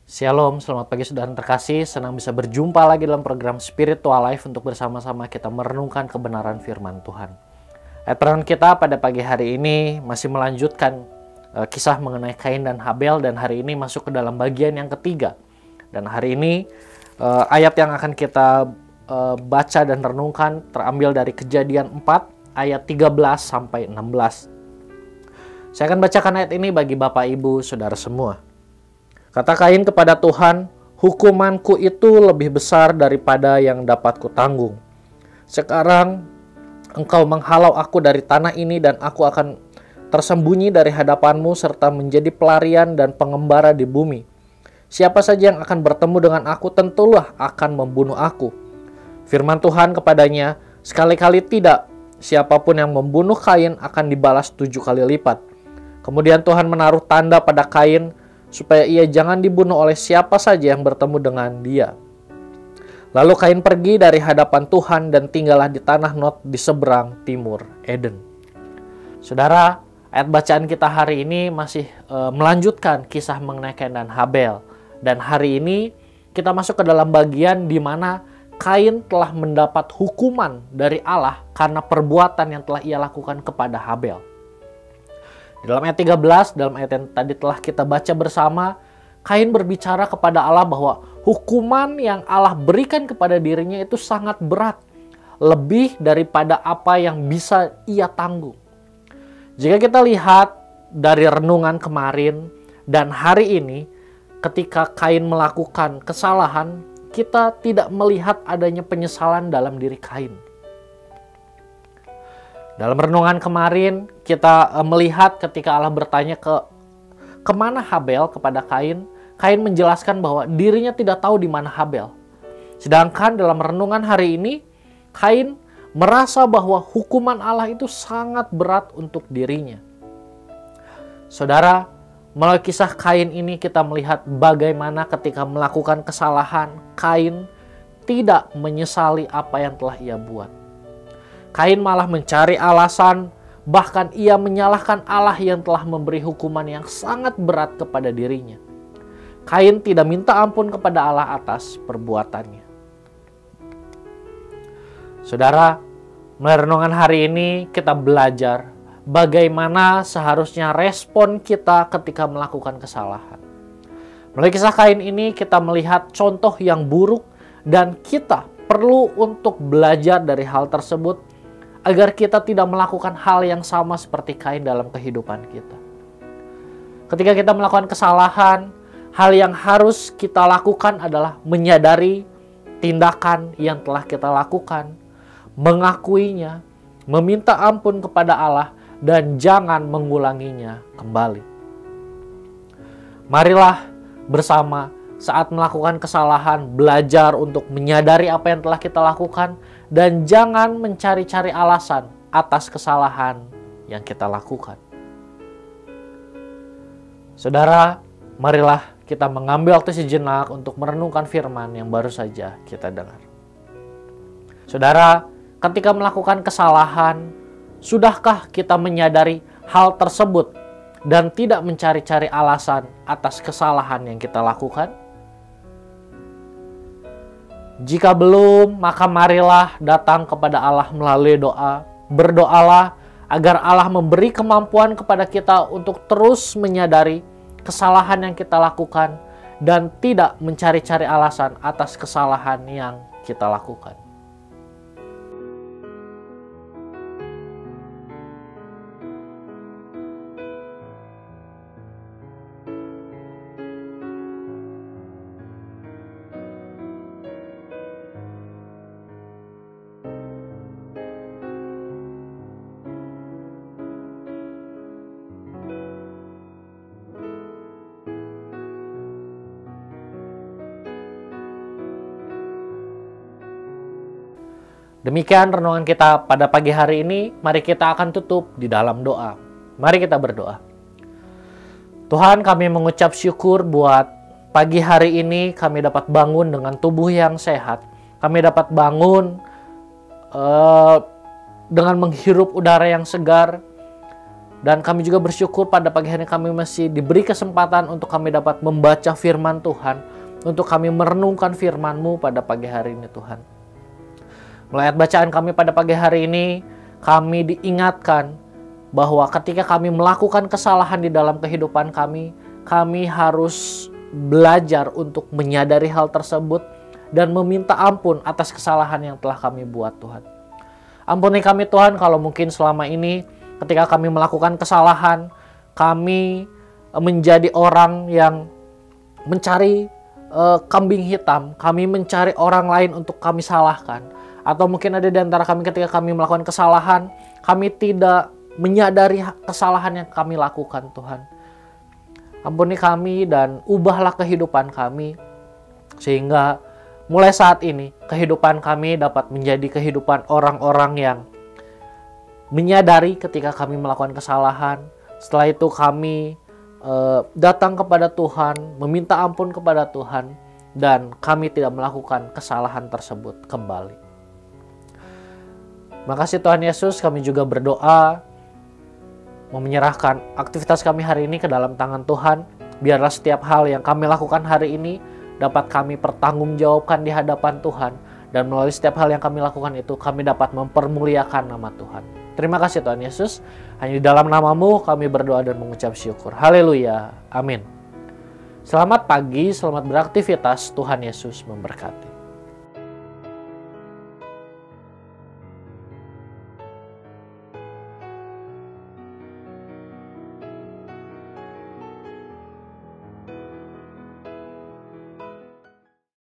Shalom, selamat pagi saudara terkasih. Senang bisa berjumpa lagi dalam program Spiritual Life untuk bersama-sama kita merenungkan kebenaran firman Tuhan. Ayat renungan kita pada pagi hari ini masih melanjutkan kisah mengenai Kain dan Habel, dan hari ini masuk ke dalam bagian yang ketiga. Dan hari ini ayat yang akan kita baca dan renungkan terambil dari Kejadian 4 ayat 13 sampai 16. Saya akan bacakan ayat ini bagi Bapak Ibu Saudara semua. Kata Kain kepada Tuhan, "Hukumanku itu lebih besar daripada yang dapat kutanggung. Sekarang engkau menghalau aku dari tanah ini, dan aku akan tersembunyi dari hadapanmu serta menjadi pelarian dan pengembara di bumi. Siapa saja yang akan bertemu dengan aku tentulah akan membunuh aku." Firman Tuhan kepadanya, "Sekali-kali tidak. Siapapun yang membunuh Kain akan dibalas 7 kali lipat." Kemudian Tuhan menaruh tanda pada Kain supaya ia jangan dibunuh oleh siapa saja yang bertemu dengan dia. Lalu Kain pergi dari hadapan Tuhan dan tinggallah di tanah Nod di seberang timur Eden. Saudara, ayat bacaan kita hari ini masih melanjutkan kisah mengenai Kain dan Habel. Dan hari ini kita masuk ke dalam bagian di mana Kain telah mendapat hukuman dari Allah karena perbuatan yang telah ia lakukan kepada Habel. Dalam ayat 13, dalam ayat yang tadi telah kita baca bersama, Kain berbicara kepada Allah bahwa hukuman yang Allah berikan kepada dirinya itu sangat berat, lebih daripada apa yang bisa ia tanggung. Jika kita lihat dari renungan kemarin dan hari ini, ketika Kain melakukan kesalahan, kita tidak melihat adanya penyesalan dalam diri Kain. Dalam renungan kemarin, kita melihat ketika Allah bertanya kemana Habel kepada Kain, Kain menjelaskan bahwa dirinya tidak tahu di mana Habel. Sedangkan dalam renungan hari ini, Kain merasa bahwa hukuman Allah itu sangat berat untuk dirinya. Saudara, melalui kisah Kain ini kita melihat bagaimana ketika melakukan kesalahan, Kain tidak menyesali apa yang telah ia buat. Kain malah mencari alasan, bahkan ia menyalahkan Allah yang telah memberi hukuman yang sangat berat kepada dirinya. Kain tidak minta ampun kepada Allah atas perbuatannya. Saudara, melalui renungan hari ini kita belajar bagaimana seharusnya respon kita ketika melakukan kesalahan. Melalui kisah Kain ini kita melihat contoh yang buruk, dan kita perlu untuk belajar dari hal tersebut agar kita tidak melakukan hal yang sama seperti Kain dalam kehidupan kita. Ketika kita melakukan kesalahan, hal yang harus kita lakukan adalah menyadari tindakan yang telah kita lakukan, mengakuinya, meminta ampun kepada Allah, dan jangan mengulanginya kembali. Marilah bersama saat melakukan kesalahan, belajar untuk menyadari apa yang telah kita lakukan, dan jangan mencari-cari alasan atas kesalahan yang kita lakukan. Saudara, marilah kita mengambil waktu sejenak untuk merenungkan firman yang baru saja kita dengar. Saudara, ketika melakukan kesalahan, sudahkah kita menyadari hal tersebut dan tidak mencari-cari alasan atas kesalahan yang kita lakukan? Jika belum, maka marilah datang kepada Allah melalui doa. Berdoalah agar Allah memberi kemampuan kepada kita untuk terus menyadari kesalahan yang kita lakukan dan tidak mencari-cari alasan atas kesalahan yang kita lakukan. Demikian renungan kita pada pagi hari ini. Mari kita akan tutup di dalam doa. Mari kita berdoa. Tuhan, kami mengucap syukur buat pagi hari ini kami dapat bangun dengan tubuh yang sehat. Kami dapat bangun dengan menghirup udara yang segar. Dan kami juga bersyukur pada pagi hari ini kami masih diberi kesempatan untuk kami dapat membaca firman Tuhan, untuk kami merenungkan firman-Mu pada pagi hari ini Tuhan. Melalui ayat bacaan kami pada pagi hari ini, kami diingatkan bahwa ketika kami melakukan kesalahan di dalam kehidupan kami harus belajar untuk menyadari hal tersebut dan meminta ampun atas kesalahan yang telah kami buat Tuhan. Ampuni kami Tuhan kalau mungkin selama ini ketika kami melakukan kesalahan, kami menjadi orang yang mencari kambing hitam, kami mencari orang lain untuk kami salahkan. Atau mungkin ada di antara kami ketika kami melakukan kesalahan, kami tidak menyadari kesalahan yang kami lakukan Tuhan. Ampuni kami dan ubahlah kehidupan kami, sehingga mulai saat ini kehidupan kami dapat menjadi kehidupan orang-orang yang menyadari ketika kami melakukan kesalahan. Setelah itu kami datang kepada Tuhan, meminta ampun kepada Tuhan, dan kami tidak melakukan kesalahan tersebut kembali. Makasih Tuhan Yesus, kami juga berdoa mau menyerahkan aktivitas kami hari ini ke dalam tangan Tuhan. Biarlah setiap hal yang kami lakukan hari ini dapat kami pertanggungjawabkan di hadapan Tuhan. Dan melalui setiap hal yang kami lakukan itu, kami dapat mempermuliakan nama Tuhan. Terima kasih Tuhan Yesus. Hanya di dalam nama-Mu kami berdoa dan mengucap syukur. Haleluya. Amin. Selamat pagi, selamat beraktivitas. Tuhan Yesus memberkati.